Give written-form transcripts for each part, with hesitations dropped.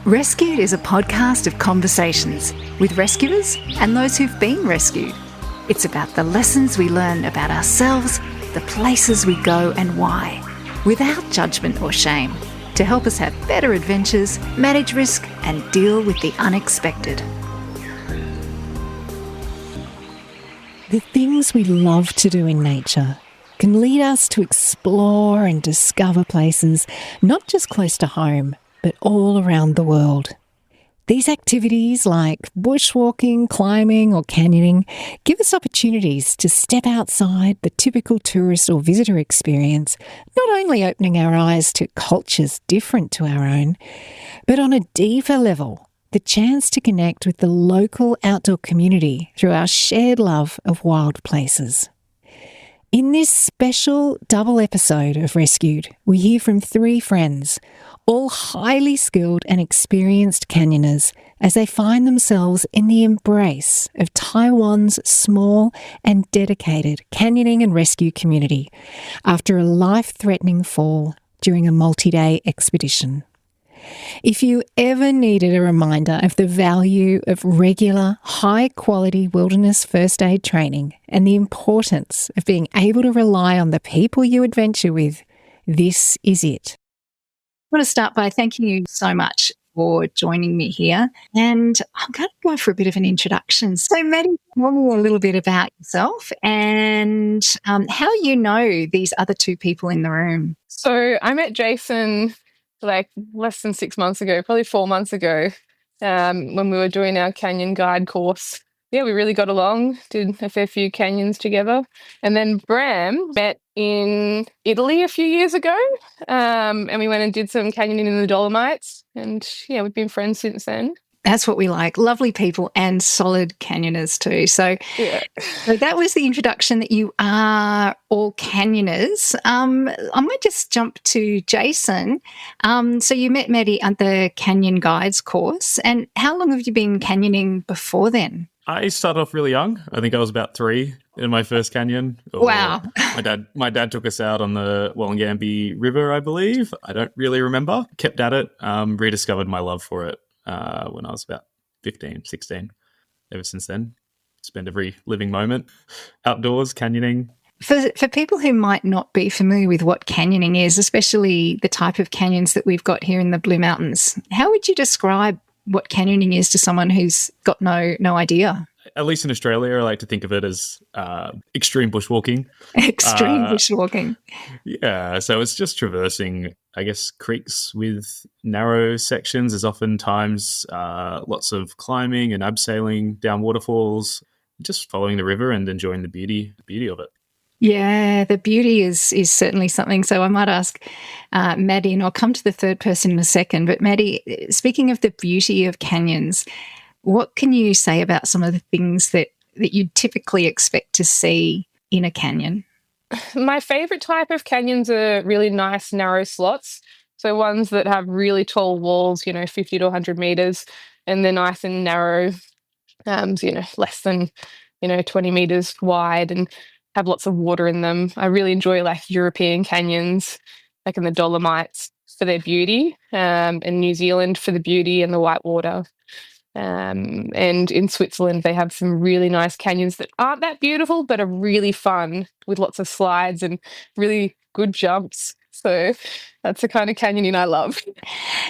Rescued is a podcast of conversations with rescuers and those who've been rescued. It's about the lessons we learn about ourselves, the places we go and why, without judgment or shame, to help us have better adventures, manage risk and deal with the unexpected. The things we love to do in nature can lead us to explore and discover places not just close to home, but all around the world. These activities like bushwalking, climbing or canyoning give us opportunities to step outside the typical tourist or visitor experience, not only opening our eyes to cultures different to our own, but on a deeper level, the chance to connect with the local outdoor community through our shared love of wild places. In this special double episode of Rescued, we hear from three friends, all highly skilled and experienced canyoners, as they find themselves in the embrace of Taiwan's small and dedicated canyoning and rescue community after a life-threatening fall during a multi-day expedition. If you ever needed a reminder of the value of regular, high-quality wilderness first aid training and the importance of being able to rely on the people you adventure with, this is it. I want to start by thanking you so much for joining me here. And I'm going to go for a bit of an introduction. So, Maddie, tell me a little bit about yourself and how you know these other two people in the room. So I met Jason like less than 6 months ago, probably 4 months ago, when we were doing our canyon guide course. Yeah, we really got along, did a fair few canyons together. And then Bram met in Italy a few years ago, and we went and did some canyoning in the Dolomites. And yeah, we've been friends since then. That's what we like. Lovely people and solid canyoners too. So, Yeah. so that was the introduction that you are all canyoners. I'm going to just jump to Jason. So you met Maddie at the Canyon Guides course. And how long have you been canyoning before then? I started off really young. I think I was about 3 in my first canyon. Wow. My dad took us out on the Wollongambie River, I believe. I don't really remember. Kept at it. Rediscovered my love for it when I was about 15, 16. Ever since then, spend every living moment outdoors, canyoning. For people who might not be familiar with what canyoning is, especially the type of canyons that we've got here in the Blue Mountains, how would you describe what canyoning is to someone who's got no idea? At least in Australia, I like to think of it as extreme bushwalking. Extreme bushwalking. Yeah, so it's just traversing, I guess, creeks with narrow sections. There's oftentimes lots of climbing and abseiling down waterfalls, just following the river and enjoying the beauty of it. Yeah, the beauty is certainly something. So I might ask Maddie, and I'll come to the third person in a second. But Maddie, speaking of the beauty of canyons, what can you say about some of the things that you'd typically expect to see in a canyon? My favorite type of canyons are really nice, narrow slots. So ones that have really tall walls, 50 to 100 meters, and they're nice and narrow, less than, 20 meters wide and have lots of water in them. I really enjoy like European canyons, like in the Dolomites for their beauty, and New Zealand for the beauty and the white water. And in Switzerland, they have some really nice canyons that aren't that beautiful, but are really fun with lots of slides and really good jumps. So that's the kind of canyoning I love.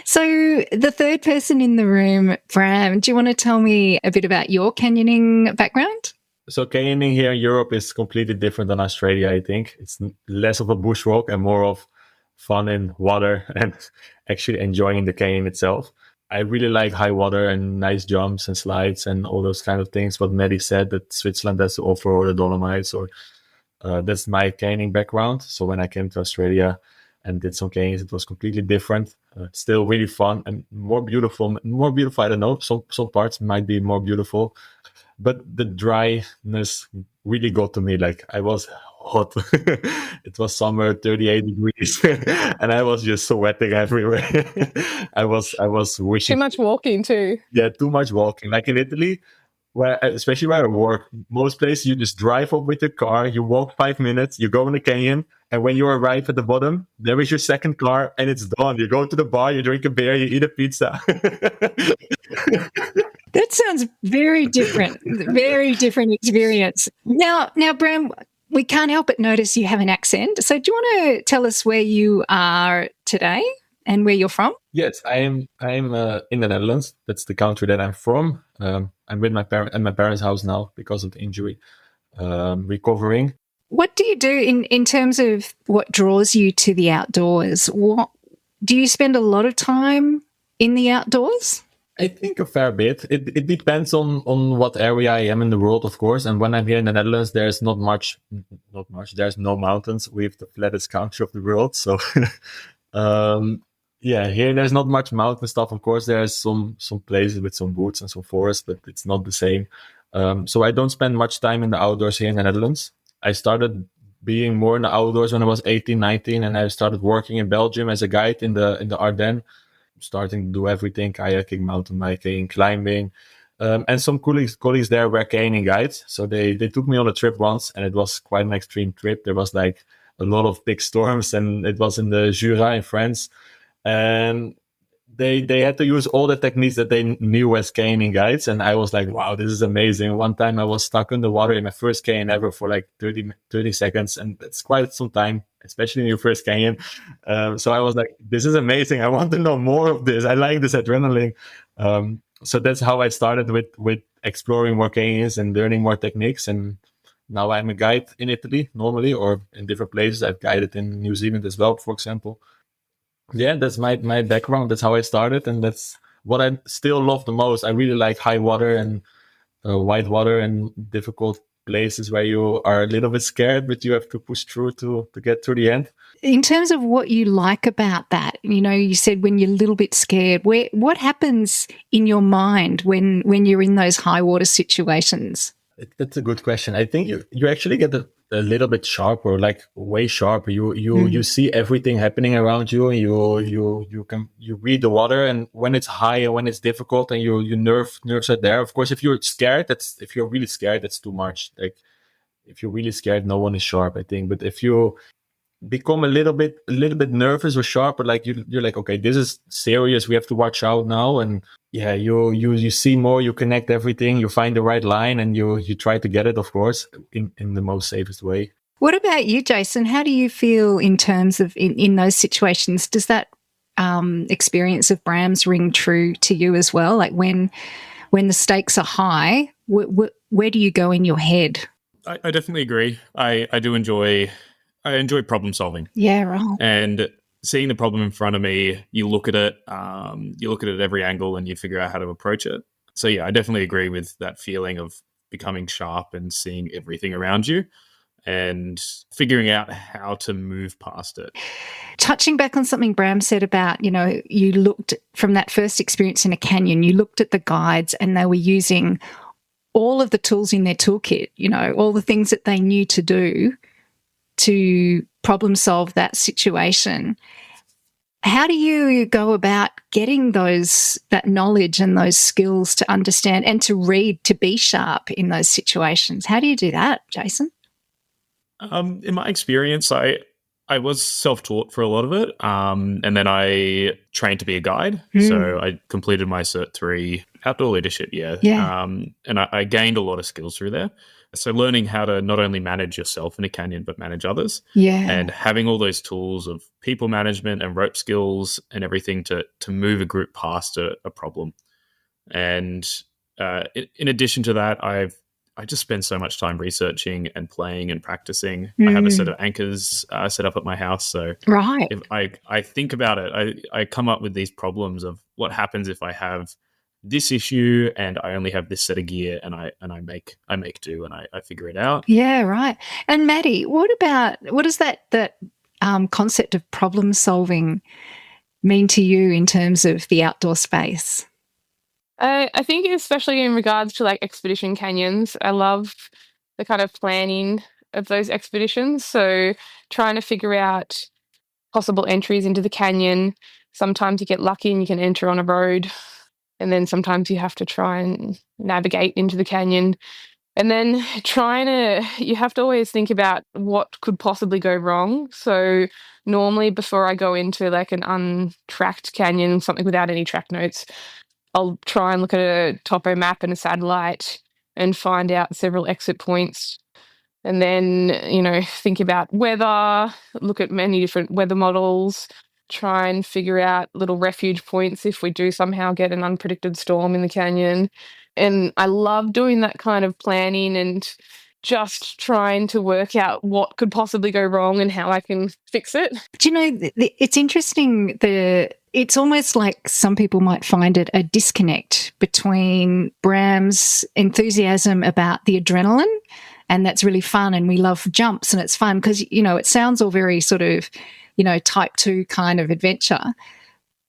So the third person in the room, Bram, do you want to tell me a bit about your canyoning background? So canyoning here in Europe is completely different than Australia, I think. It's less of a bushwalk and more of fun in water and actually enjoying the canyon itself. I really like high water and nice jumps and slides and all those kind of things. What Maddie said, that Switzerland has to offer, or the Dolomites, or that's my canyoning background. So when I came to Australia and did some canyons, it was completely different. Still really fun and more beautiful. I don't know. Some parts might be more beautiful, but the dryness really got to me. Like I was hot. It was summer, 38 degrees, and I was just sweating everywhere. I was wishing. Too much walking too. Yeah, too much walking. Like in Italy, especially where I work, most places you just drive up with your car, you walk 5 minutes, you go in the canyon, and when you arrive at the bottom, there is your second car, and it's done. You go to the bar, you drink a beer, you eat a pizza. That sounds very different, very different experience. Now, Bram, we can't help but notice you have an accent. So do you want to tell us where you are today and where you're from? Yes, I'm in the Netherlands. That's the country that I'm from. I'm with my parents at my parents' house now because of the injury, recovering. What do you do in terms of what draws you to the outdoors? What do you spend a lot of time in the outdoors? I think a fair bit. It depends on what area I am in the world, of course. And when I'm here in the Netherlands, there's not much. There's no mountains. We have the flattest country of the world. So, yeah, here there's not much mountain stuff. Of course, there's some places with some woods and some forest, but it's not the same. So I don't spend much time in the outdoors here in the Netherlands. I started being more in the outdoors when I was 18, 19, and I started working in Belgium as a guide in the Ardennes, starting to do everything: kayaking, mountain biking, climbing. And some colleagues there were canyoning guides. So they took me on a trip once, and it was quite an extreme trip. There was like a lot of big storms, and it was in the Jura in France. And they had to use all the techniques that they knew as canyoning guides. And I was like, wow, this is amazing. One time I was stuck underwater in my first canyon ever for like 30 seconds. And that's quite some time, especially in your first canyon. So I was like, this is amazing. I want to know more of this. I like this adrenaline. So that's how I started with exploring more canyons and learning more techniques. And now I'm a guide in Italy normally, or in different places. I've guided in New Zealand as well, for example. Yeah, that's my background. That's how I started, and that's what I still love the most. I really like high water and white water and difficult places where you are a little bit scared, but you have to push through to get to the end. In terms of what you like about that, you said when you're a little bit scared, what happens in your mind when you're in those high water situations? That's a good question. I think you actually get a little bit sharper, like way sharper. You see everything happening around you, and you read the water. And when it's high and when it's difficult, and your nerves are there. Of course, if you're really scared, that's too much. Like if you're really scared, no one is sharp, I think. But if you become a little bit nervous or sharp, or like you're like, okay, this is serious, we have to watch out now. And yeah, you see more, you connect everything, you find the right line, and you try to get it, of course, in the most safest way. What about you, Jason? How do you feel in terms of in those situations? Does that experience of Bram's ring true to you as well? Like when the stakes are high, where do you go in your head? I definitely agree. I enjoy problem solving. Yeah, right. And seeing the problem in front of me, you look at it at every angle, and you figure out how to approach it. So yeah, I definitely agree with that feeling of becoming sharp and seeing everything around you and figuring out how to move past it. Touching back on something Bram said about, you looked from that first experience in a canyon, you looked at the guides and they were using all of the tools in their toolkit, all the things that they knew to do to problem solve that situation. How do you go about getting that knowledge and those skills to understand and to read, to be sharp in those situations? How do you do that, Jason? In my experience, I was self-taught for a lot of it, and then I trained to be a guide. So I completed my Cert 3 outdoor leadership year, and I gained a lot of skills through there. So learning how to not only manage yourself in a canyon, but manage others, and having all those tools of people management and rope skills and everything to move a group past a problem. And in addition to that, I just spend so much time researching and playing and practicing. I have a set of anchors set up at my house. So if I think about it, I come up with these problems of what happens if I have this issue and I only have this set of gear, and I make do, and I figure it out. Yeah, right. And Maddie, what does that concept of problem solving mean to you in terms of the outdoor space? I think especially in regards to like expedition canyons, I love the kind of planning of those expeditions. So trying to figure out possible entries into the canyon. Sometimes you get lucky and you can enter on a road, And then sometimes you have to try and navigate into the canyon. And then you have to always think about what could possibly go wrong. So normally before I go into like an untracked canyon, something without any track notes, I'll try and look at a topo map and a satellite and find out several exit points. And then, think about weather, look at many different weather models, try and figure out little refuge points if we do somehow get an unpredicted storm in the canyon. And I love doing that kind of planning and just trying to work out what could possibly go wrong and how I can fix it. Do you know, it's interesting, it's almost like some people might find it a disconnect between Bram's enthusiasm about the adrenaline, and that's really fun, and we love jumps and it's fun because, it sounds all very sort of, type 2 kind of adventure.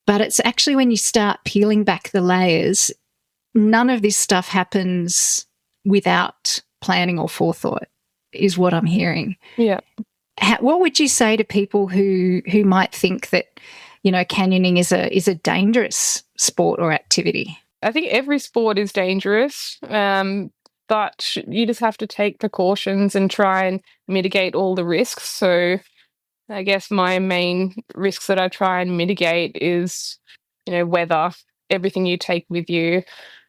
But it's actually when you start peeling back the layers, none of this stuff happens without planning or forethought, is what I'm hearing. Yeah. What would you say to people who might think that, canyoning is a dangerous sport or activity? I think every sport is dangerous, but you just have to take precautions and try and mitigate all the risks. So I guess my main risks that I try and mitigate is, weather, everything you take with you.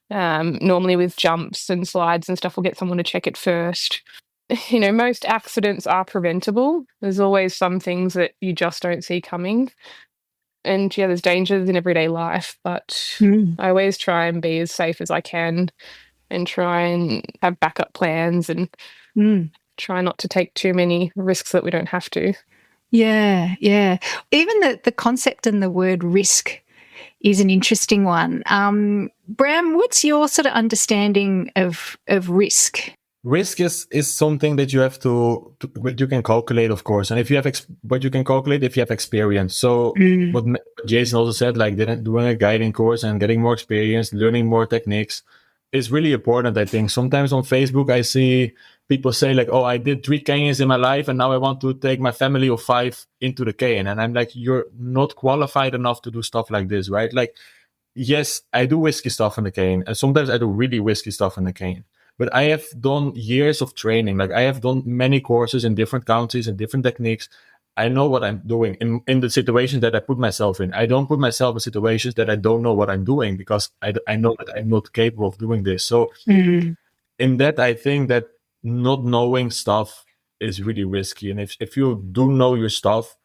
Normally with jumps and slides and stuff, we'll get someone to check it first. Most accidents are preventable. There's always some things that you just don't see coming. And yeah, there's dangers in everyday life, but I always try and be as safe as I can and try and have backup plans and try not to take too many risks that we don't have to. Yeah, yeah. Even the concept and the word risk is an interesting one. Bram, what's your sort of understanding of risk? Risk is something that you have what you can calculate, of course. And if you have, what you can calculate if you have experience. So what Jason also said, like doing a guiding course and getting more experience, learning more techniques is really important, I think. Sometimes on Facebook, I see people say like, oh, I did 3 canyons in my life and now I want to take my family of 5 into the canyon. And I'm like, you're not qualified enough to do stuff like this, right? Like, yes, I do risky stuff in the canyon. And sometimes I do really risky stuff in the canyon. But I have done years of training. Like I have done many courses in different countries and different techniques. I know what I'm doing in the situations that I put myself in. I don't put myself in situations that I don't know what I'm doing because I know that I'm not capable of doing this. So in that, I think that not knowing stuff is really risky. And if you do know your stuff,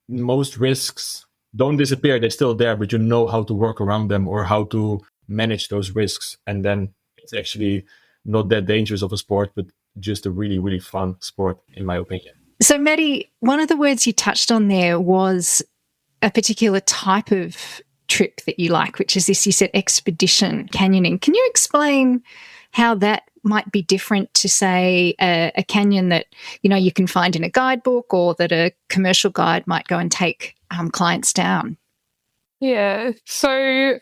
most risks don't disappear. They're still there, but you know how to work around them or how to manage those risks. And then it's actually not that dangerous of a sport, but just a really, really fun sport, in my opinion. So, Maddie, one of the words you touched on there was a particular type of trip that you like, which is this, you said expedition canyoning. Can you explain how that might be different to, say, a canyon that, you can find in a guidebook or that a commercial guide might go and take clients down? Yeah, so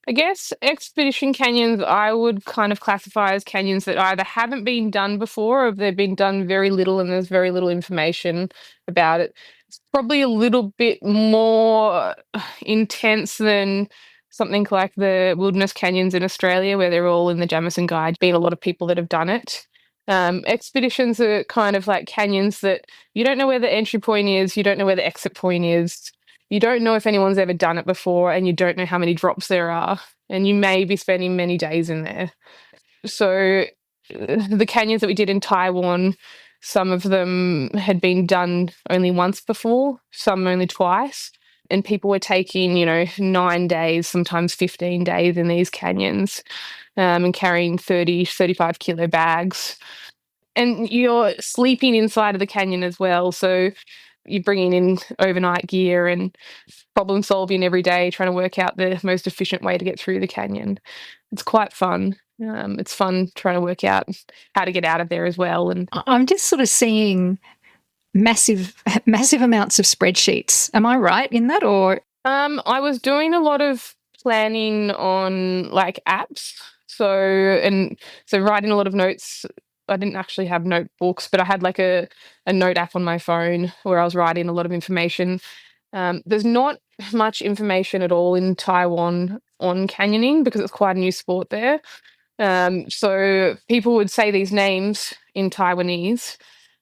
I guess expedition canyons I would kind of classify as canyons that either haven't been done before or they've been done very little and there's very little information about it. It's probably a little bit more intense than something like the wilderness canyons in Australia where they're all in the Jamison Guide. Been a lot of people that have done it. Expeditions are kind of like canyons that you don't know where the entry point is, you don't know where the exit point is. You don't know if anyone's ever done it before and you don't know how many drops there are. And you may be spending many days in there. So the canyons that we did in Taiwan, some of them had been done only once before, some only twice. And people were taking, 9 days, sometimes 15 days in these canyons and carrying 30, 35 kilo bags. And you're sleeping inside of the canyon as well. So you're bringing in overnight gear and problem solving every day, trying to work out the most efficient way to get through the canyon. It's quite fun. It's fun trying to work out how to get out of there as well. And I'm just sort of seeing massive amounts of spreadsheets. Am I right in that? Or I was doing a lot of planning on like apps. So writing a lot of notes. I didn't actually have notebooks, but I had like a note app on my phone where I was writing a lot of information. There's not much information at all in Taiwan on canyoning because it's quite a new sport there. So people would say these names in Taiwanese,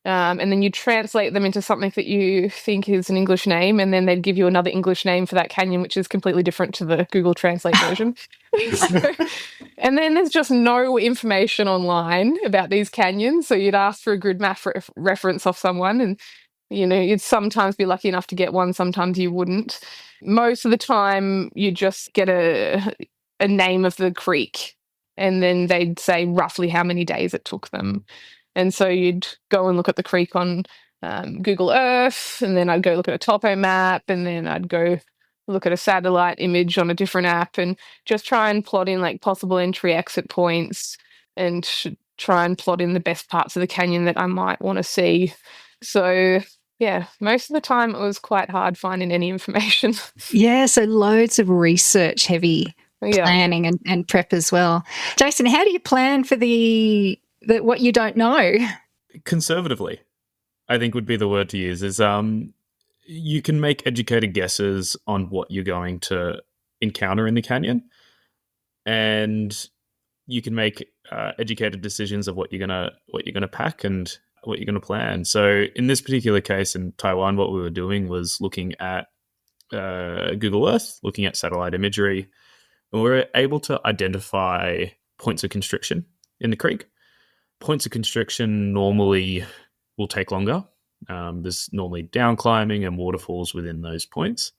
and then you translate them into something that you think is an English name, and then they'd give you another English name for that canyon, which is completely different to the Google Translate version. So, and then there's just no information online about these canyons. So you'd ask for a grid map reference off someone, and you'd sometimes be lucky enough to get one, sometimes you wouldn't. Most of the time, you just get a name of the creek, and then they'd say roughly how many days it took them. And so you'd go and look at the creek on Google Earth, and then I'd go look at a topo map, and then I'd go look at a satellite image on a different app, and just try and plot in like possible entry exit points, and try and plot in the best parts of the canyon that I might want to see. So yeah, most of the time it was quite hard finding any information. Yeah, so loads of research heavy planning and prep as well. Jason, how do you plan for the what you don't know? Conservatively, I think would be the word to use. Is you can make educated guesses on what you're going to encounter in the canyon, and you can make educated decisions of what you're gonna pack and what you're gonna plan. So in this particular case in Taiwan, what we were doing was looking at Google Earth, looking at satellite imagery, and we were able to identify points of constriction in the creek. Points of constriction normally will take longer. There's normally down climbing and waterfalls within those points.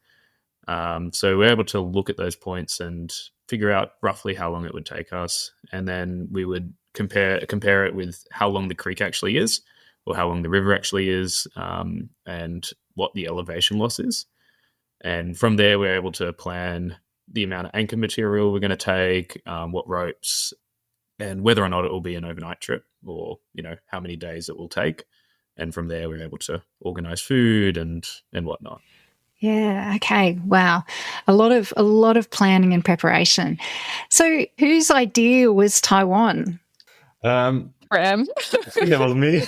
So we're able to look at those points and figure out roughly how long it would take us. And then we would compare it with how long the creek actually is, or how long the river actually is, and what the elevation loss is. And from there, we're able to plan the amount of anchor material we're going to take, what ropes, and whether or not it will be an overnight trip, or how many days it will take. And from there, we're able to organize food and whatnot. Yeah. Okay. Wow. A lot of planning and preparation. So, whose idea was Taiwan? Bram. I think that was me.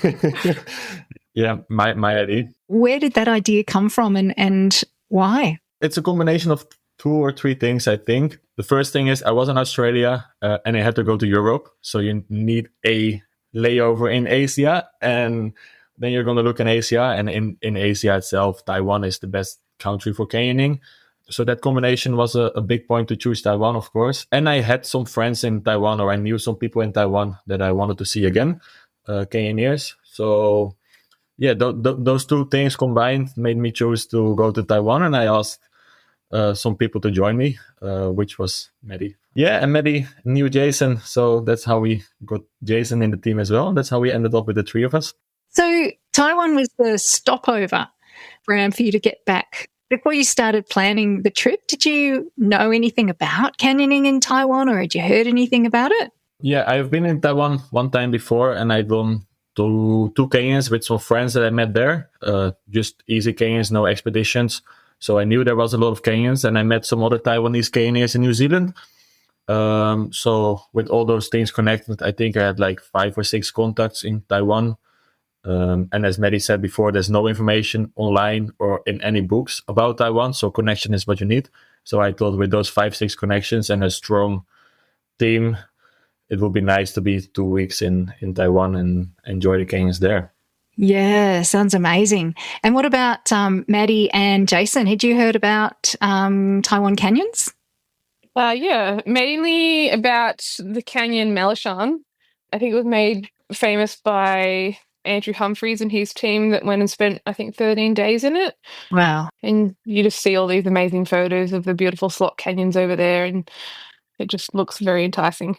Yeah, my idea. Where did that idea come from, and why? It's a combination of 2 or 3 things, I think. The first thing is I was in Australia and I had to go to Europe. So you need a layover in Asia, and then you're going to look in Asia. And in Asia itself, Taiwan is the best country for canyoning. So that combination was a big point to choose Taiwan, of course. And I had some friends in Taiwan, or I knew some people in Taiwan that I wanted to see again, canyoneers. So yeah, those 2 things combined made me choose to go to Taiwan. And I asked some people to join me, which was Maddie. Yeah, and Maddie knew Jason. So that's how we got Jason in the team as well. That's how we ended up with the 3 of us. So Taiwan was the stopover, Bram, for you to get back. Before you started planning the trip, did you know anything about canyoning in Taiwan, or had you heard anything about it? Yeah, I've been in Taiwan one time before, and I've done 2 canyons with some friends that I met there. Just easy canyons, no expeditions. So I knew there was a lot of canyons, and I met some other Taiwanese canyoneers in New Zealand. So with all those things connected, I think I had like 5 or 6 contacts in Taiwan. And as Maddie said before, there's no information online or in any books about Taiwan. So connection is what you need. So I thought with those 5-6 connections and a strong team, it would be nice to be 2 weeks in Taiwan and enjoy the canyons there. Yeah, sounds amazing. And what about Maddie and Jason? Had you heard about Taiwan canyons? Yeah, mainly about the canyon Melishan. I think it was made famous by Andrew Humphreys and his team that went and spent, I think, 13 days in it. Wow. And you just see all these amazing photos of the beautiful slot canyons over there, and it just looks very enticing.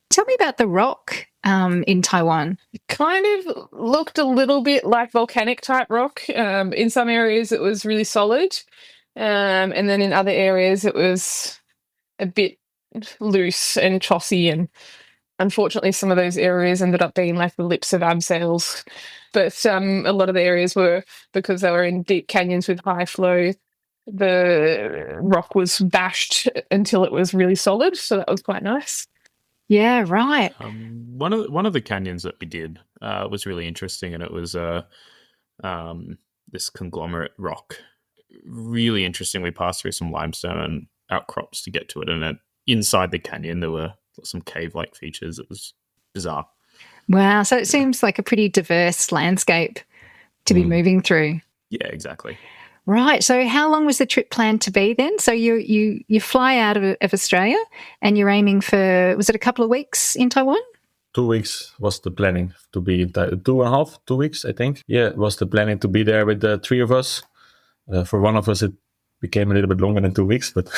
Tell me about the rock in Taiwan. It kind of looked a little bit like volcanic type rock. In some areas it was really solid, and then in other areas it was a bit loose and tossy, and unfortunately some of those areas ended up being like the lips of abseils. But a lot of the areas were, because they were in deep canyons with high flow, the rock was bashed until it was really solid, so that was quite nice. Yeah, right. One of the canyons that we did was really interesting, and it was this conglomerate rock. really interesting. We passed through some limestone outcrops to get to it, and then inside the canyon there were some cave-like features. It was bizarre. Wow. So it seems like a pretty diverse landscape to be moving through. Yeah, exactly. Right. So how long was the trip planned to be then? So you fly out of Australia and you're aiming for, was it a couple of weeks in Taiwan? 2 weeks was the planning to be in 2 weeks, I think. Yeah, it was the planning to be there with the three of us. For one of us, it became a little bit longer than 2 weeks, but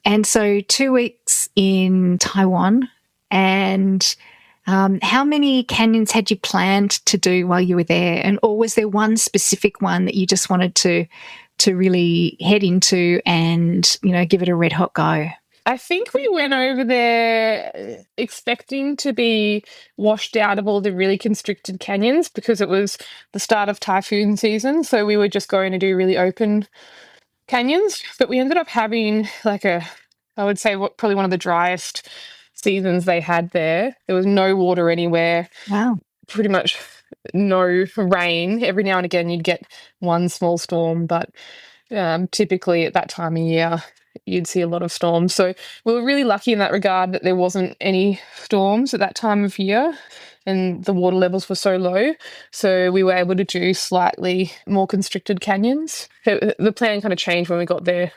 And so 2 weeks in Taiwan. And how many canyons had you planned to do while you were there? Or was there one specific one that you just wanted to really head into and, give it a red hot go? I think we went over there expecting to be washed out of all the really constricted canyons because it was the start of typhoon season. So we were just going to do really open canyons. But we ended up having I would say probably one of the driest seasons they had there. There was no water anywhere. Wow. Pretty much no rain. Every now and again you'd get one small storm, but typically at that time of year you'd see a lot of storms. So we were really lucky in that regard that there wasn't any storms at that time of year and the water levels were so low. So we were able to do slightly more constricted canyons. The plan kind of changed when we got there.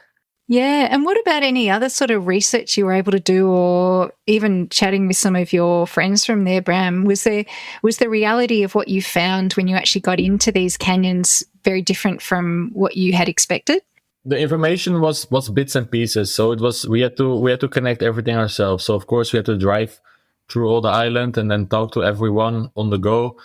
Yeah. And what about any other sort of research you were able to do, or even chatting with some of your friends from there, Bram? Was the reality of what you found when you actually got into these canyons very different from what you had expected? the information was bits and pieces. So it was we had to connect everything ourselves. So of course we had to drive through all the island and then talk to everyone on the go,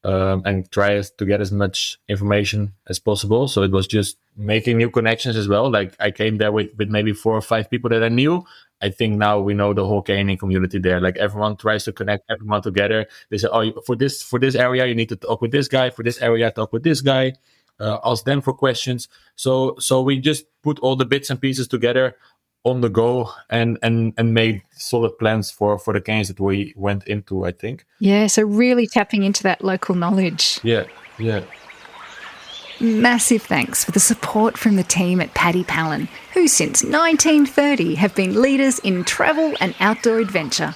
and try to get as much information as possible. So it was just making new connections as well. Like I came there with maybe 4 or 5 people that I knew. I think now we know the whole canyoning community there. Like everyone tries to connect everyone together. They say, oh, for this area, you need to talk with this guy. For this area, talk with this guy. Ask them for questions. So we just put all the bits and pieces together on the go and made solid plans for the canyons that we went into, I think. Yeah, so really tapping into that local knowledge. Yeah. Massive thanks for the support from the team at Paddy Palin, who since 1930 have been leaders in travel and outdoor adventure.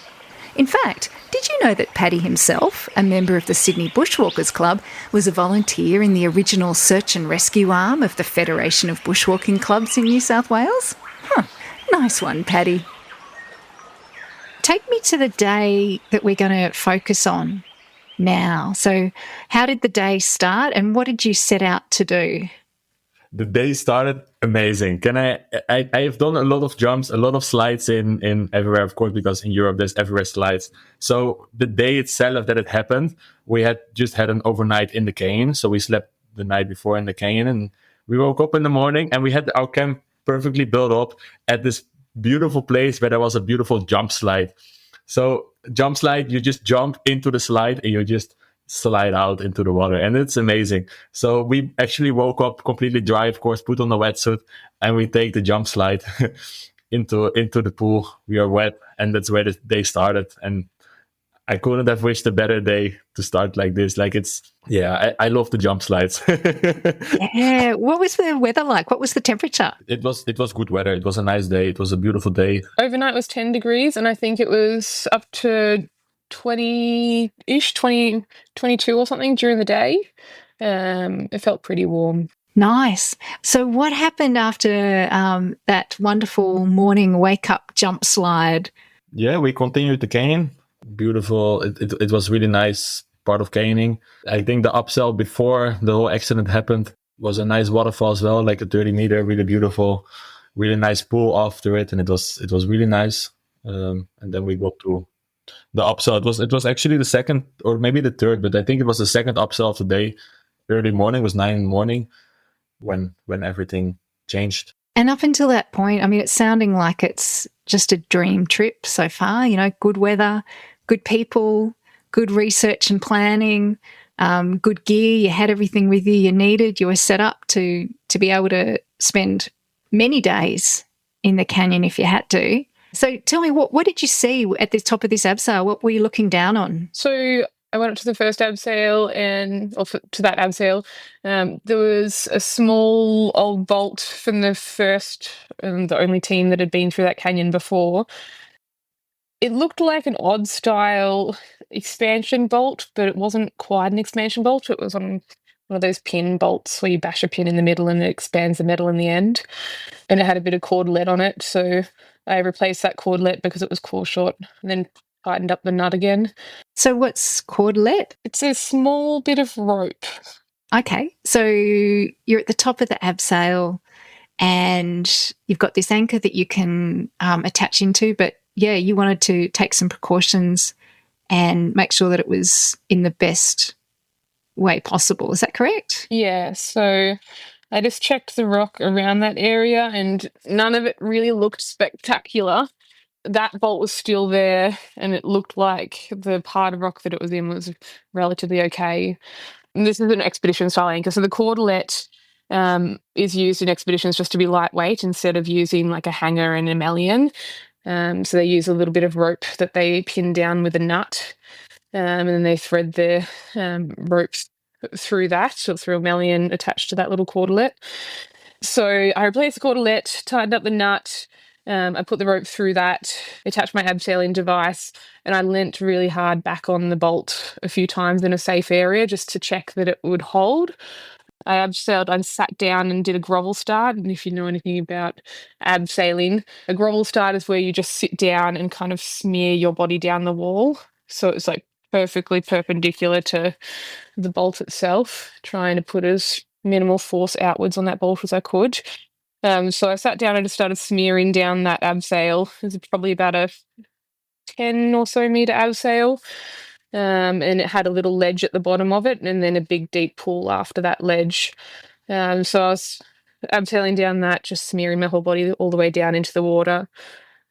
In fact, did you know that Paddy himself, a member of the Sydney Bushwalkers Club, was a volunteer in the original search and rescue arm of the Federation of Bushwalking Clubs in New South Wales? Nice one, Paddy. Take me to the day that we're going to focus on now. So how did the day start and what did you set out to do? The day started amazing. I have done a lot of jumps, a lot of slides in everywhere, of course, because in Europe there's everywhere slides. So the day itself that it happened, we had just had an overnight in the canyon. So we slept the night before in the canyon and we woke up in the morning and we had our camp perfectly built up at this beautiful place where there was a beautiful jump slide. So jump slide, you just jump into the slide and you just slide out into the water, and it's amazing. So we actually woke up completely dry, of course, put on the wetsuit, and we take the jump slide into the pool. We are wet, and that's where the day started. And I couldn't have wished a better day to start like this. Like I love the jump slides. Yeah. What was the weather like? What was the temperature? It was good weather. It was a nice day. It was a beautiful day. Overnight was 10 degrees, and I think it was up to 20-ish, 22 or something during the day. It felt pretty warm. Nice. So what happened after that wonderful morning wake-up jump slide? Yeah, we continued the canyon. Beautiful. It was really nice part of canyoning. I think the upsell before the whole accident happened was a nice waterfall as well, like a 30-meter, really beautiful, really nice pool after it, and it was really nice. And then we got to the upsell. It was actually the second or maybe the third, but I think it was the second upsell of the day. Early morning, it was 9 in the morning when everything changed. And up until that point, I mean, it's sounding like it's just a dream trip so far, good weather, good people, good research and planning, good gear. You had everything with you needed. You were set up to be able to spend many days in the canyon if you had to. So tell me, what did you see at the top of this abseil? What were you looking down on? So I went up to the first abseil to that abseil. There was a small old bolt from the first and the only team that had been through that canyon before. It looked like an odd style expansion bolt, but it wasn't quite an expansion bolt. It was on one of those pin bolts where you bash a pin in the middle and it expands the metal in the end. And it had a bit of cordlet on it, so I replaced that cordlet because it was core short, and then tightened up the nut again. So what's cordlet? It's a small bit of rope. Okay, so you're at the top of the abseil and you've got this anchor that you can attach into, but yeah, you wanted to take some precautions and make sure that it was in the best way possible. Is that correct? Yeah, so I just checked the rock around that area and none of it really looked spectacular. That bolt was still there and it looked like the part of rock that it was in was relatively okay. And this is an expedition style anchor. So the cordelet is used in expeditions just to be lightweight instead of using like a hanger and a mullion. So they use a little bit of rope that they pin down with a nut, and then they thread the ropes through that, or through a mullion attached to that little cordelet. So I replaced the cordelet, tightened up the nut, I put the rope through that, attached my abseiling device, and I leant really hard back on the bolt a few times in a safe area just to check that it would hold. I abseiled, I sat down and did a grovel start. And if you know anything about abseiling, a grovel start is where you just sit down and kind of smear your body down the wall. So it's like perfectly perpendicular to the bolt itself, trying to put as minimal force outwards on that bolt as I could. So I sat down and just started smearing down that abseil. It was probably about a 10 or so meter abseil. And it had a little ledge at the bottom of it and then a big deep pool after that ledge. So I was abseiling down that, just smearing my whole body all the way down into the water.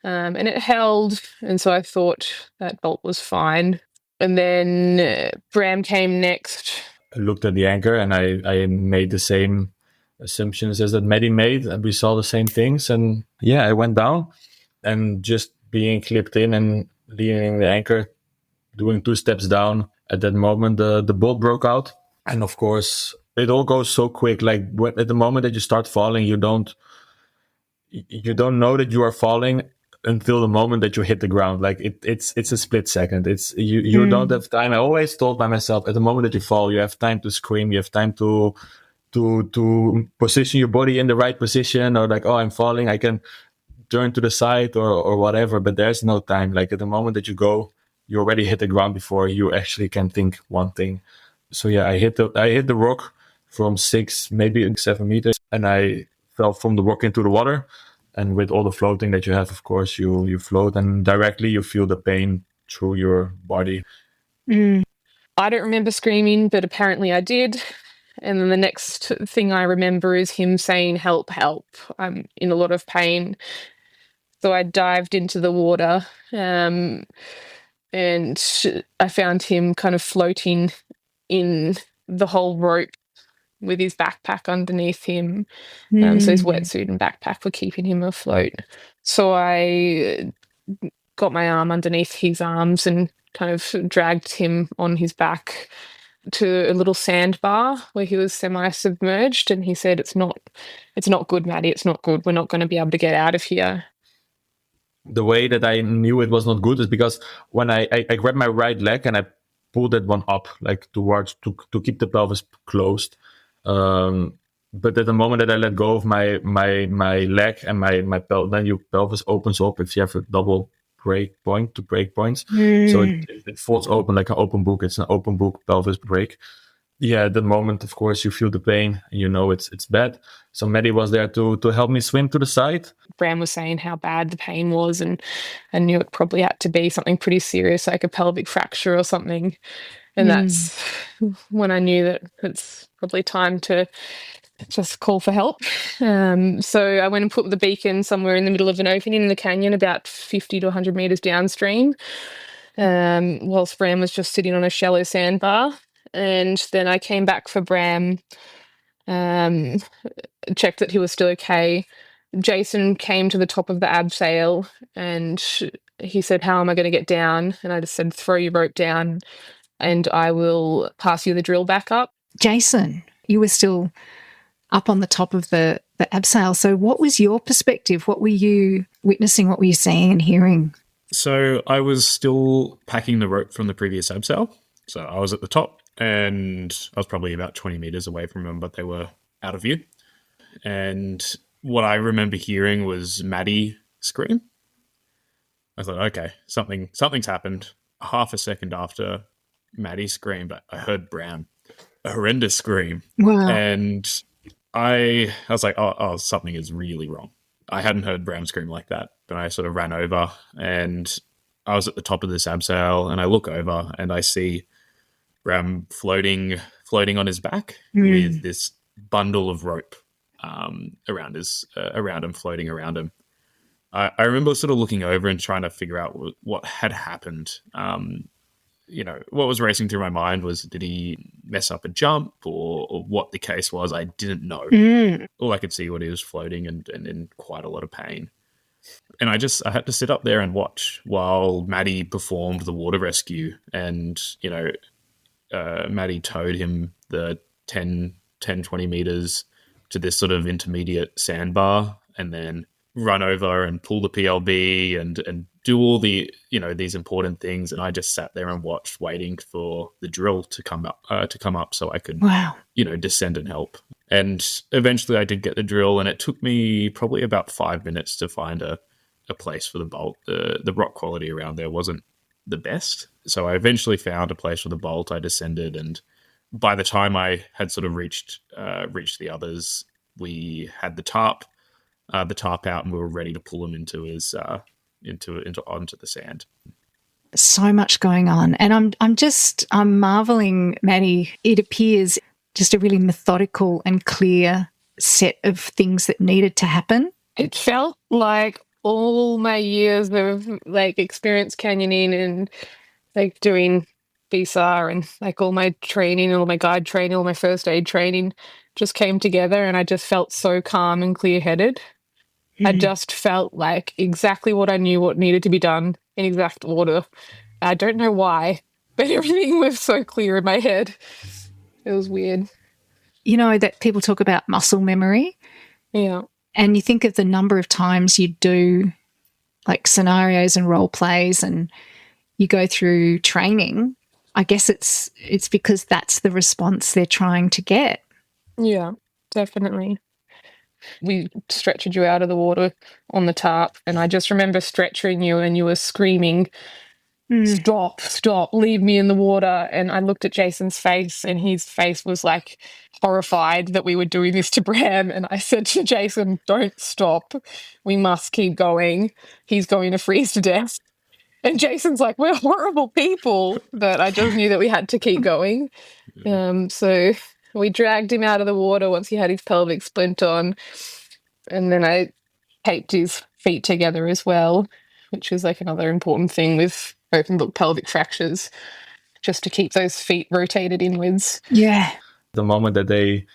And it held, and so I thought that bolt was fine. And then Bram came next. I looked at the anchor and I made the same assumptions as that Maddie made, and we saw the same things. And yeah, I went down and just being clipped in and leaning the anchor, doing 2 steps down. At that moment, the bolt broke out. And of course, it all goes so quick. Like at the moment that you start falling, you don't know that you are falling until the moment that you hit the ground. Like it's a split second. It's you don't have time. I always told by myself, at the moment that you fall, you have time to scream. You have time to position your body in the right position, or like, oh, I'm falling, I can turn to the side or whatever. But there's no time. Like at the moment that you go, you already hit the ground before you actually can think one thing. So yeah, I hit the rock from 6, maybe 7 meters, and I fell from the rock into the water. And with all the floating that you have, of course, you float and directly you feel the pain through your body. I don't remember screaming, but apparently I did. And then the next thing I remember is him saying, "Help, help, I'm in a lot of pain." So I dived into the water, and I found him kind of floating in the whole rope with his backpack underneath him. So his wetsuit and backpack were keeping him afloat. So I got my arm underneath his arms and kind of dragged him on his back to a little sandbar where he was semi-submerged, and he said, it's not good, Maddie, it's not good. We're not going to be able to get out of here. The way that I knew it was not good is because when I grabbed my right leg and I pulled that one up, like towards to keep the pelvis closed. But at the moment that I let go of my leg and my pelvis, then your pelvis opens up if you have a double break point to break points. So it folds open like an open book. It's an open book pelvis break. Yeah, at the moment, of course, you feel the pain and you know it's bad. So Maddie was there to help me swim to the side. Bram was saying how bad the pain was, and I knew it probably had to be something pretty serious, like a pelvic fracture or something. And that's when I knew that it's probably time to just call for help. So I went and put the beacon somewhere in the middle of an opening in the canyon, about 50 to 100 meters downstream, whilst Bram was just sitting on a shallow sandbar. And then I came back for Bram, checked that he was still okay. Jason came to the top of the abseil and he said, "How am I going to get down?" And I just said, "Throw your rope down." and I will pass you the drill back up. Jason, you were still up on the top of the abseil. So what was your perspective? What were you witnessing? What were you seeing and hearing? So I was still packing the rope from the previous abseil. So I was at the top and I was probably about 20 meters away from them, but they were out of view. And what I remember hearing was Maddie scream. I thought, okay, something's happened. Half a second after Maddie screamed, I heard Bram, a horrendous scream. Wow. And I was like, oh, something is really wrong. I hadn't heard Bram scream like that. But I sort of ran over and I was at the top of this abseil and I look over and I see Bram floating on his back with this bundle of rope around him, floating around him. I remember sort of looking over and trying to figure out what had happened. What was racing through my mind was, did he mess up a jump or what the case was? I didn't know. All I could see was he was floating and in quite a lot of pain. And I had to sit up there and watch while Maddie performed the water rescue. And, Maddie towed him the 10, 20 meters to this sort of intermediate sandbar and then run over and pull the PLB and do all the, these important things. And I just sat there and watched, waiting for the drill to come up so I could, descend and help. And eventually I did get the drill and it took me probably about 5 minutes to find a place for the bolt. The rock quality around there wasn't the best. So I eventually found a place for the bolt. I descended, and by the time I had sort of reached the others, we had the tarp out and we were ready to pull him onto the sand. So much going on. And I'm marveling, Maddie. It appears just a really methodical and clear set of things that needed to happen. It felt like all my years of experience canyoning and doing BSAR and all my training, all my guide training, all my first aid training just came together, and I just felt so calm and clear-headed. I just felt like exactly what I knew, what needed to be done in exact order. I don't know why, but everything was so clear in my head. It was weird. That people talk about muscle memory. Yeah. And you think of the number of times you do scenarios and role plays and you go through training. I guess it's because that's the response they're trying to get. Yeah, definitely. We stretchered you out of the water on the tarp, and I just remember stretching you and you were screaming, stop, leave me in the water. And I looked at Jason's face and his face was horrified that we were doing this to Bram. And I said to Jason, don't stop. We must keep going. He's going to freeze to death. And Jason's like, we're horrible people. But I just knew that we had to keep going. So we dragged him out of the water once he had his pelvic splint on. And then I taped his feet together as well, which is another important thing with open book pelvic fractures, just to keep those feet rotated inwards. Yeah. The moment that they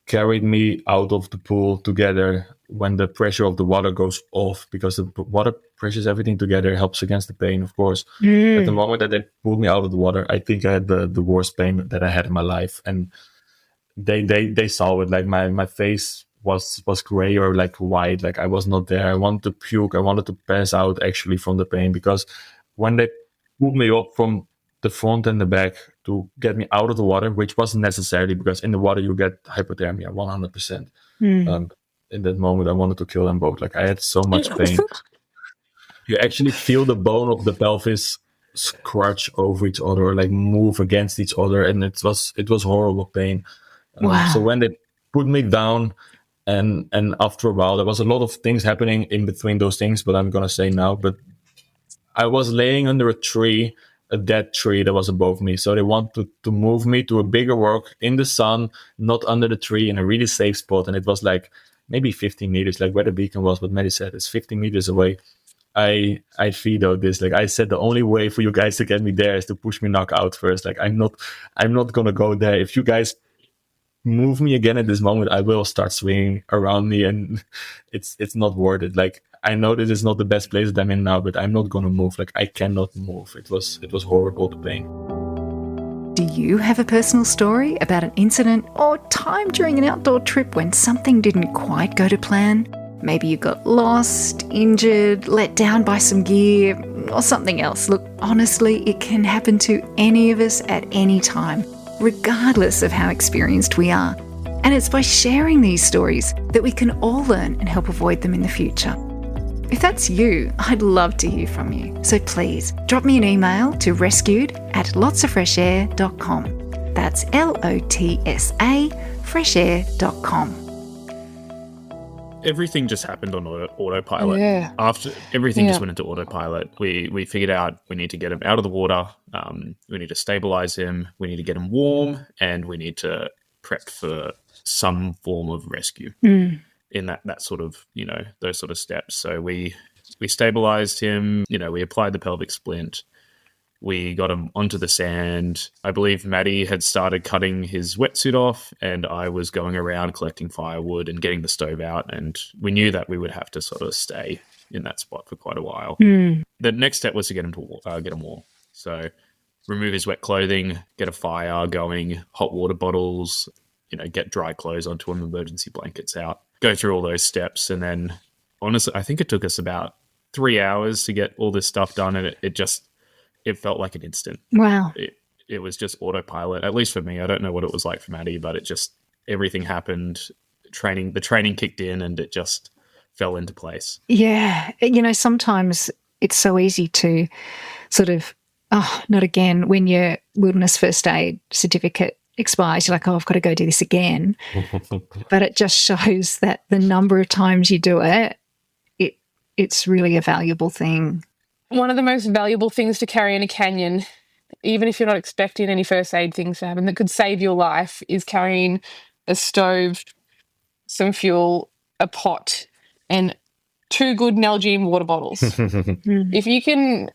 carried me out of the pool together, when the pressure of the water goes off, because the water presses everything together, helps against the pain, of course. At the moment that they pulled me out of the water, I think I had the worst pain that I had in my life. And they saw it. My face was gray or white. I was not there. I wanted to puke. I wanted to pass out actually from the pain, because when they pulled me up from the front and the back to get me out of the water, which wasn't necessary, because in the water you get hypothermia 100%. In that moment, I wanted to kill them both. I had so much pain. You actually feel the bone of the pelvis scratch over each other, move against each other, and it was horrible pain. Wow. So when they put me down, and after a while, there was a lot of things happening in between those things, but I'm gonna say now. But I was laying under a tree, a dead tree that was above me. So they wanted to move me to a bigger rock in the sun, not under the tree, in a really safe spot. And it was maybe 15 meters, where the beacon was, but Maddie said it's 15 meters away. I vetoed this. I said, the only way for you guys to get me there is to push me knock out first. I'm not gonna go there. If you guys move me again at this moment, I will start swinging around me, and it's not worth it. I know this is not the best place that I'm in now, but I'm not gonna move. I cannot move. It was horrible, the pain. Do you have a personal story about an incident or time during an outdoor trip when something didn't quite go to plan? Maybe you got lost, injured, let down by some gear, or something else. Look, honestly, it can happen to any of us at any time, regardless of how experienced we are. And it's by sharing these stories that we can all learn and help avoid them in the future. If that's you, I'd love to hear from you. So please drop me an email to rescued@lotsoffreshair.com. That's LOTSA freshair.com. Everything just happened on autopilot. Yeah. After everything just went into autopilot. We figured out we need to get him out of the water. We need to stabilize him. We need to get him warm, and we need to prep for some form of rescue. In that sort of, those sort of steps. So we stabilized him. We applied the pelvic splint. We got him onto the sand. I believe Maddie had started cutting his wetsuit off, and I was going around collecting firewood and getting the stove out. And we knew that we would have to sort of stay in that spot for quite a while. The next step was to get him warm. So remove his wet clothing, get a fire going, hot water bottles, get dry clothes onto him, emergency blankets out, go through all those steps. And then honestly, I think it took us about 3 hours to get all this stuff done. And it felt like an instant. Wow. It was just autopilot, at least for me. I don't know what it was like for Maddie, but everything happened. The training kicked in, and it just fell into place. Yeah. Sometimes it's so easy to sort of, not again, when your wilderness first aid certificate expires, you're like, I've got to go do this again. But it just shows that the number of times you do it's really a valuable thing. One of the most valuable things to carry in a canyon, even if you're not expecting any first aid things to happen that could save your life, is carrying a stove, some fuel, a pot, and 2 good Nalgene water bottles. If you can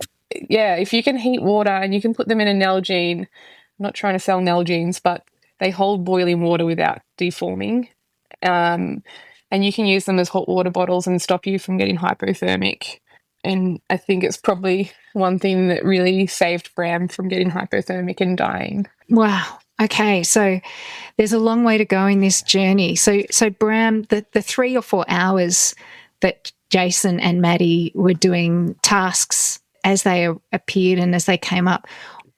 heat water and you can put them in a Nalgene, I'm not trying to sell Nalgenes, but they hold boiling water without deforming. And you can use them as hot water bottles and stop you from getting hypothermic. And I think it's probably one thing that really saved Bram from getting hypothermic and dying. Wow. Okay. So there's a long way to go in this journey. So Bram, the 3 or 4 hours that Jason and Maddie were doing tasks as they appeared and as they came up,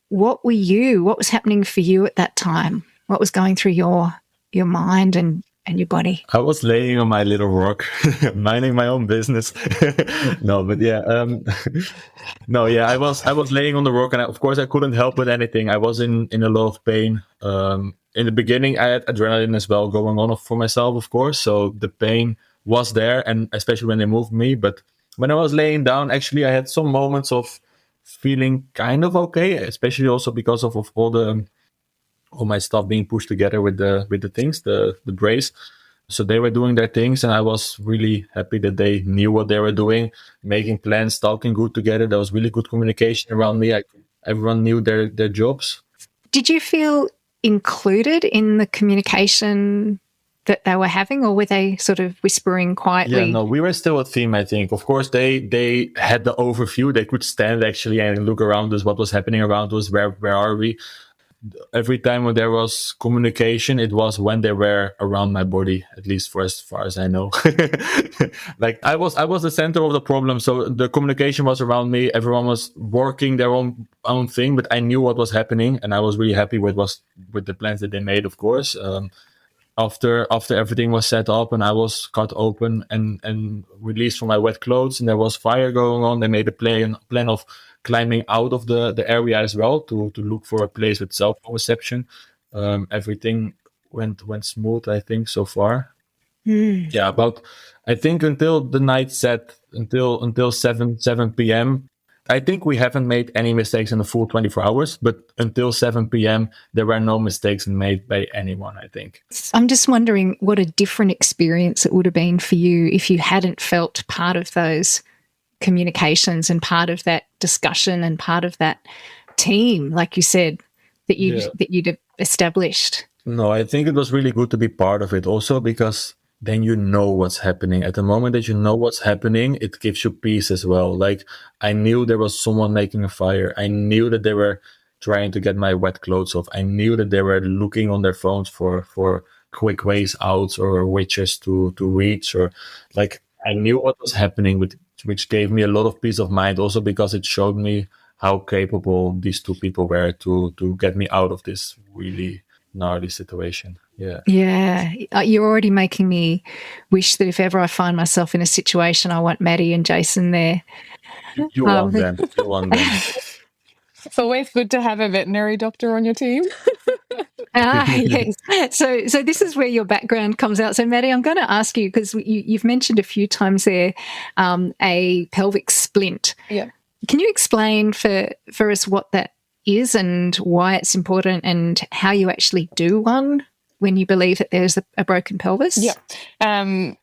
what was happening for you at that time? What was going through your mind and your body? I was laying on my little rock, minding my own business. No, but yeah, I was laying on the rock, and of course I couldn't help with anything. I was in a lot of pain. In the beginning, I had adrenaline as well going on for myself, of course. So the pain was there, and especially when they moved me. But when I was laying down, actually, I had some moments of feeling kind of okay, especially also because of all my stuff being pushed together with the things, the brace. So they were doing their things, and I was really happy that they knew what they were doing, making plans, talking good together. There was really good communication around me. Everyone knew their jobs. Did you feel included in the communication that they were having, or were they sort of whispering quietly? Yeah, no, we were still a team, I think. Of course, they had the overview. They could stand actually and look around us, what was happening around us, where are we. Every time when there was communication, it was when they were around my body, at least for as far as I know. Like I was the center of the problem, so the communication was around me. Everyone was working their own thing, but I knew what was happening, and I was really happy with the plans that they made. Of course, after everything was set up and I was cut open and released from my wet clothes, and there was fire going on, they made a plan of climbing out of the area as well to look for a place with cell phone reception. Everything went smooth, I think, so far. Yeah, about I think until the night set, until 7 p.m. I think we haven't made any mistakes in the full 24 hours, but until 7 p.m. there were no mistakes made by anyone, I think. I'm just wondering what a different experience it would have been for you if you hadn't felt part of those communications and part of that discussion and part of that team, like you said, that you'd established. No, I think it was really good to be part of it also, because then you know what's happening. At the moment that you know what's happening, it gives you peace as well. Like I knew there was someone making a fire. I knew that they were trying to get my wet clothes off. I knew that they were looking on their phones for quick ways out or witches to reach, or like I knew what was happening, which gave me a lot of peace of mind, also because it showed me how capable these two people were to get me out of this really gnarly situation. Yeah. Yeah, you're already making me wish that if ever I find myself in a situation, I want Maddie and Jason there. You want them. You want them. It's always good to have a veterinary doctor on your team. Yes. So this is where your background comes out. So, Maddie, I'm going to ask you, because you've mentioned a few times there a pelvic splint. Yeah. Can you explain for us what that is and why it's important and how you actually do one when you believe that there's a broken pelvis? Yeah.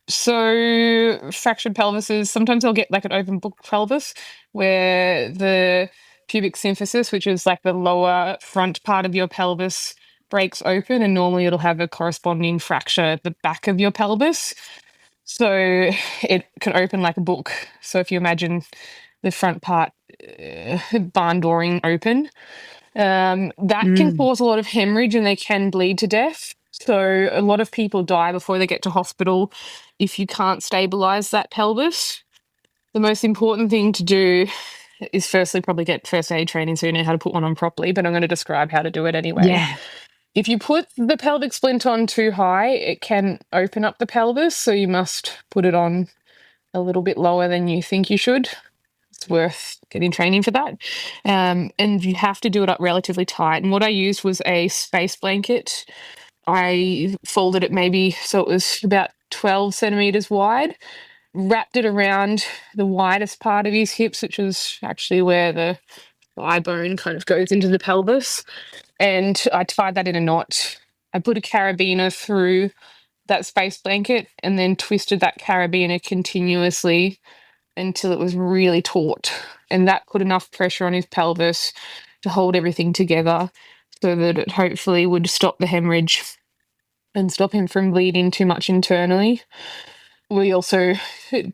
So fractured pelvises, sometimes they'll get like an open book pelvis where the pubic symphysis, which is like the lower front part of your pelvis, breaks open, and normally it'll have a corresponding fracture at the back of your pelvis. So it can open like a book. So if you imagine the front part barn dooring open, that can cause a lot of hemorrhage and they can bleed to death. So a lot of people die before they get to hospital if you can't stabilize that pelvis. The most important thing to do is firstly probably get first aid training so you know how to put one on properly, but I'm going to describe how to do it anyway. Yeah. If you put the pelvic splint on too high, it can open up the pelvis, so you must put it on a little bit lower than you think you should. It's worth getting training for that. And you have to do it up relatively tight. And what I used was a space blanket. I folded it maybe so it was about 12 centimeters wide, wrapped it around the widest part of his hips, which is actually where the thigh bone kind of goes into the pelvis. And I tied that in a knot. I put a carabiner through that space blanket and then twisted that carabiner continuously until it was really taut. And that put enough pressure on his pelvis to hold everything together so that it hopefully would stop the hemorrhage and stop him from bleeding too much internally. We also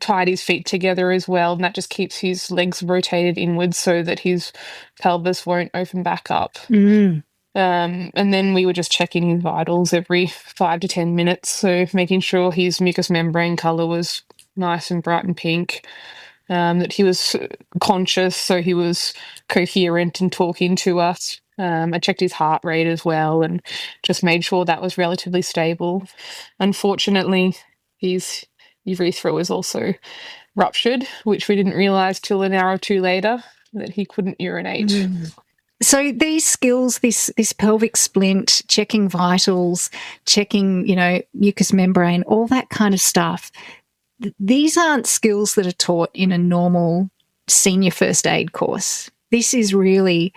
tied his feet together as well, and that just keeps his legs rotated inwards so that his pelvis won't open back up. And then we were just checking his vitals every 5 to 10 minutes, so making sure his mucous membrane colour was nice and bright and pink, that he was conscious, so he was coherent and talking to us. I checked his heart rate as well and just made sure that was relatively stable. Unfortunately, his urethra was also ruptured, which we didn't realise till an hour or two later, that he couldn't urinate. So these skills, this pelvic splint, checking vitals, checking, mucous membrane, all that kind of stuff, these aren't skills that are taught in a normal senior first aid course. This is really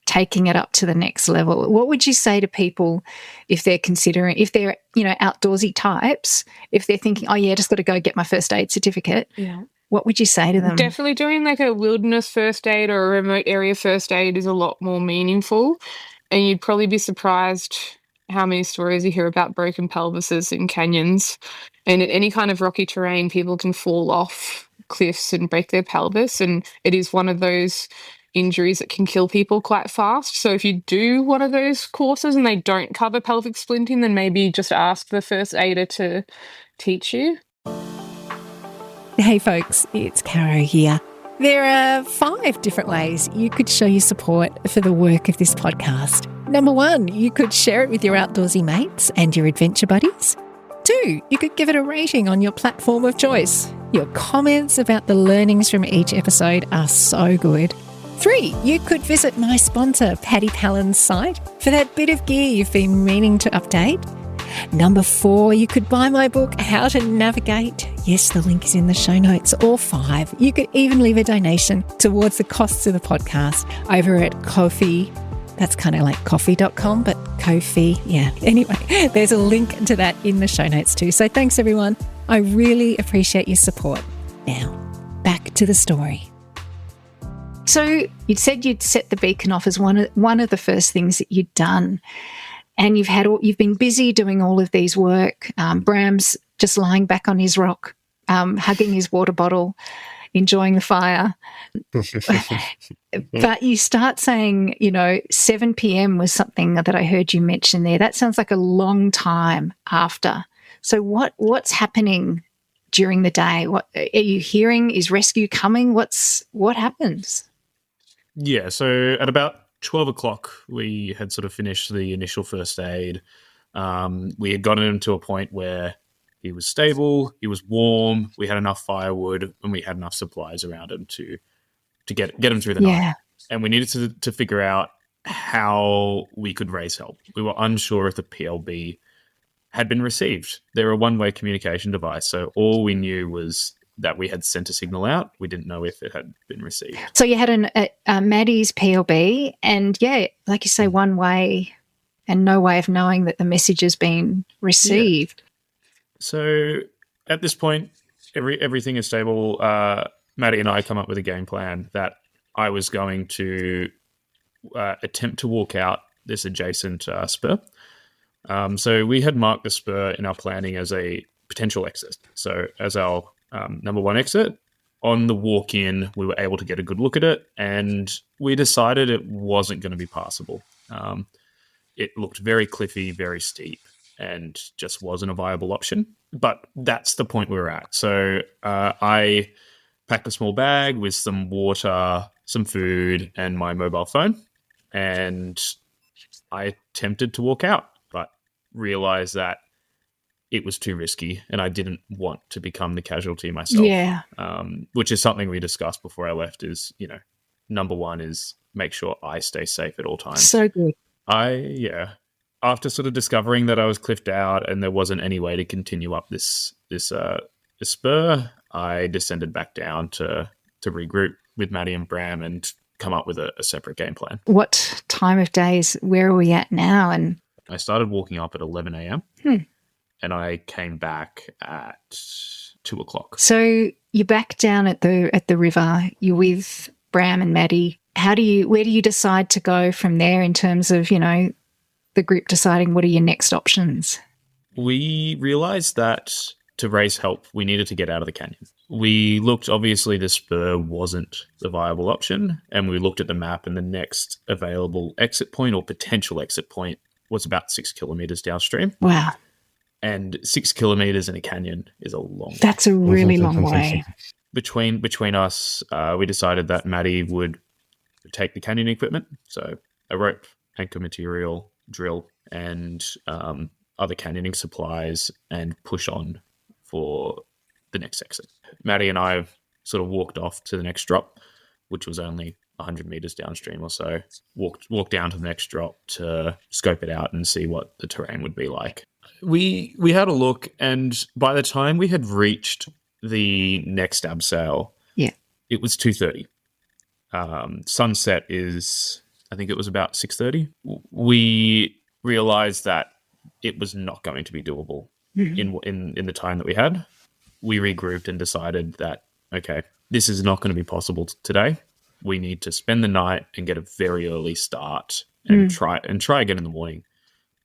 taking it up to the next level. What would you say to people if they're considering, if they're, outdoorsy types, if they're thinking, oh yeah, just got to go get my first aid certificate? Yeah. What would you say to them? Definitely doing like a wilderness first aid or a remote area first aid is a lot more meaningful. And you'd probably be surprised how many stories you hear about broken pelvises in canyons. And at any kind of rocky terrain, people can fall off cliffs and break their pelvis. And it is one of those injuries that can kill people quite fast. So if you do one of those courses and they don't cover pelvic splinting, then maybe just ask the first aider to teach you. Hey folks, it's Caro here. There are 5 different ways you could show your support for the work of this podcast. Number 1, you could share it with your outdoorsy mates and your adventure buddies. 2, you could give it a rating on your platform of choice. Your comments about the learnings from each episode are so good. 3, you could visit my sponsor, Paddy Pallen's site, for that bit of gear you've been meaning to update. Number 4, you could buy my book, How to Navigate. Yes, the link is in the show notes. Or 5, you could even leave a donation towards the costs of the podcast over at Ko-fi. That's kind of like coffee.com, but Ko-fi. Yeah. Anyway, there's a link to that in the show notes too. So thanks, everyone. I really appreciate your support. Now, back to the story. So you said you'd set the beacon off as one of the first things that you'd done. And you've been busy doing all of these work. Bram's just lying back on his rock, hugging his water bottle. enjoying the fire. But you start saying, 7 p.m. was something that I heard you mention there. That sounds like a long time after. So what's happening during the day? What are you hearing? Is rescue coming? What happens? Yeah, so at about 12 o'clock, we had sort of finished the initial first aid. We had gotten him to a point where he was stable, he was warm, we had enough firewood, and we had enough supplies around him to get him through the night. And we needed to figure out how we could raise help. We were unsure if the PLB had been received. They're a one-way communication device, so all we knew was that we had sent a signal out. We didn't know if it had been received. So you had Maddie's PLB, and like you say, one way and no way of knowing that the message has been received. Yeah. So at this point, everything is stable. Maddie and I come up with a game plan that I was going to attempt to walk out this adjacent spur. So we had marked the spur in our planning as a potential exit. So as our number one exit, on the walk in, we were able to get a good look at it, and we decided it wasn't going to be passable. It looked very cliffy, very steep, and just wasn't a viable option. But that's the point we were at. So I packed a small bag with some water, some food, and my mobile phone, and I attempted to walk out, but realized that it was too risky and I didn't want to become the casualty myself. Yeah. Which is something we discussed before I left is, number one is make sure I stay safe at all times. So good. After sort of discovering that I was cliffed out and there wasn't any way to continue up this spur, I descended back down to regroup with Maddie and Bram and come up with a separate game plan. What time of day where are we at now? And I started walking up at 11 a.m. And I came back at 2 o'clock. So you're back down at the river. You're with Bram and Maddie. Where do you decide to go from there in terms of, the group deciding what are your next options? We realized that to raise help, we needed to get out of the canyon. We looked, obviously the spur wasn't the viable option, and we looked at the map and the next available exit point or potential exit point was about 6 kilometers downstream. Wow. And 6 kilometers in a canyon is a long way. That's a really long way. Between us, we decided that Maddie would take the canyon equipment, so a rope, anchor material, drill, and other canyoning supplies, and push on for the next exit. Maddie and I sort of walked off to the next drop, which was only 100 meters downstream or so. Walked down to the next drop to scope it out and see what the terrain would be like. We had a look, and by the time we had reached the next abseil, it was 2:30. Sunset is, I think it was about 6:30. We realized that it was not going to be doable in the time that we had. We regrouped and decided that, okay, this is not going to be possible today. We need to spend the night and get a very early start and try again in the morning.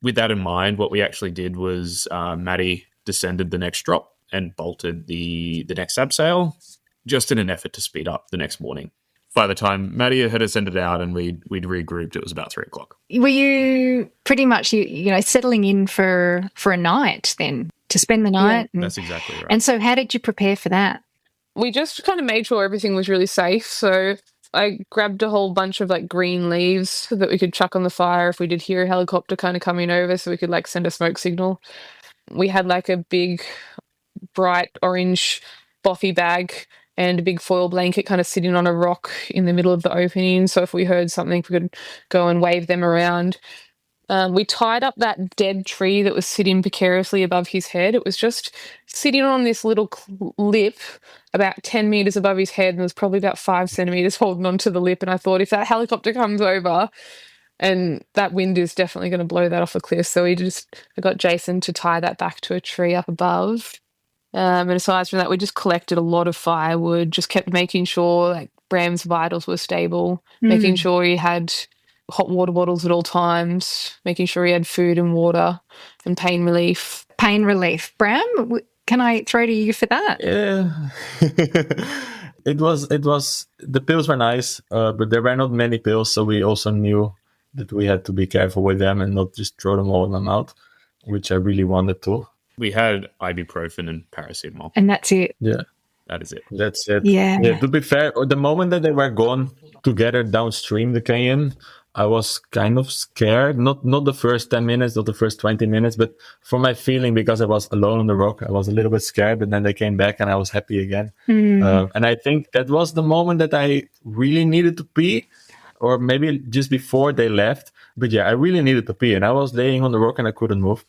With that in mind, what we actually did was Maddie descended the next drop and bolted the next abseil just in an effort to speed up the next morning. By the time Maddie had ascended out and we'd regrouped, it was about 3 o'clock. Were you pretty much settling in for a night then to spend the night? Yeah, that's exactly right. And so how did you prepare for that? We just kind of made sure everything was really safe. So I grabbed a whole bunch of green leaves so that we could chuck on the fire if we did hear a helicopter kind of coming over, so we could send a smoke signal. We had a big bright orange bothy bag and a big foil blanket kind of sitting on a rock in the middle of the opening. So if we heard something, we could go and wave them around. We tied up that dead tree that was sitting precariously above his head. It was just sitting on this little lip about 10 meters above his head, and there was probably about 5 centimeters holding onto the lip. And I thought, if that helicopter comes over, and that wind is definitely going to blow that off the cliff. So I got Jason to tie that back to a tree up above. And aside from that, we just collected a lot of firewood, just kept making sure Bram's vitals were stable, making sure he had hot water bottles at all times, making sure he had food and water and pain relief. Pain relief. Bram, can I throw to you for that? Yeah. It was the pills were nice, but there were not many pills, so we also knew that we had to be careful with them and not just throw them all in my mouth, which I really wanted to. We had ibuprofen and paracetamol. And that's it. Yeah, That is it. that's it. Yeah. To be fair, the moment that they were gone together downstream the canyon, I was kind of scared. Not the first 10 minutes, not the first 20 minutes, but for my feeling, because I was alone on the rock, I was a little bit scared, but then they came back and I was happy again. And I think that was the moment that I really needed to pee, or maybe just before they left. But yeah, I really needed to pee, and I was laying on the rock and I couldn't move.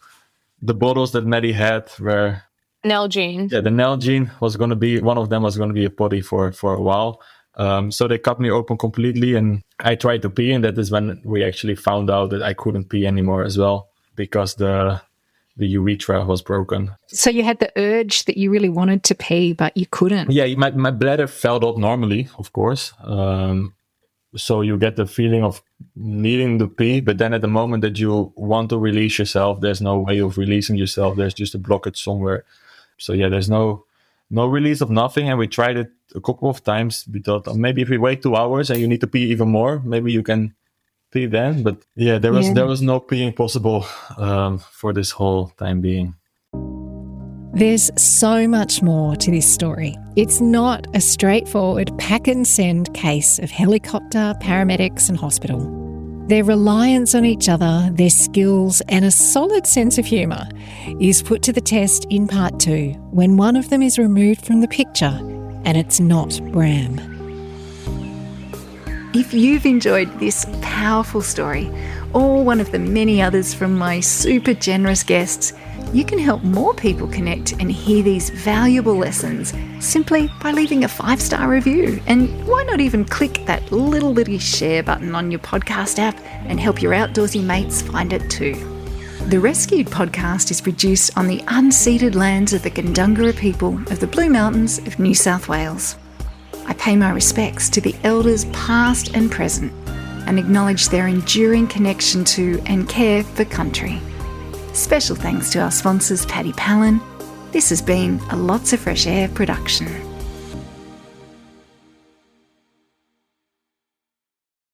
The bottles that Maddie had were... Nalgene. Yeah, the Nalgene was going to be... One of them was going to be a potty for a while. So they cut me open completely, and I tried to pee, and that is when we actually found out that I couldn't pee anymore as well, because the urethra was broken. So you had the urge that you really wanted to pee, but you couldn't. Yeah, my bladder filled up normally, of course. So you get the feeling of needing to pee, but then at the moment that you want to release yourself, there's no way of releasing yourself. There's just a blockage somewhere. So yeah, there's no release of nothing. And we tried it a couple of times. We thought, oh, maybe if we wait 2 hours and you need to pee even more, maybe you can pee then. But yeah, there was no peeing possible for this whole time being. There's so much more to this story. It's not a straightforward pack and send case of helicopter, paramedics and hospital. Their reliance on each other, their skills and a solid sense of humour is put to the test in part 2 when one of them is removed from the picture and it's not Bram. If you've enjoyed this powerful story, or one of the many others from my super generous guests, you can help more people connect and hear these valuable lessons simply by leaving a 5-star review. And why not even click that little share button on your podcast app and help your outdoorsy mates find it too. The Rescued podcast is produced on the unceded lands of the Gundungurra people of the Blue Mountains of New South Wales. I pay my respects to the elders past and present and acknowledge their enduring connection to and care for country. Special thanks to our sponsors, Paddy Palin. This has been a Lots of Fresh Air production.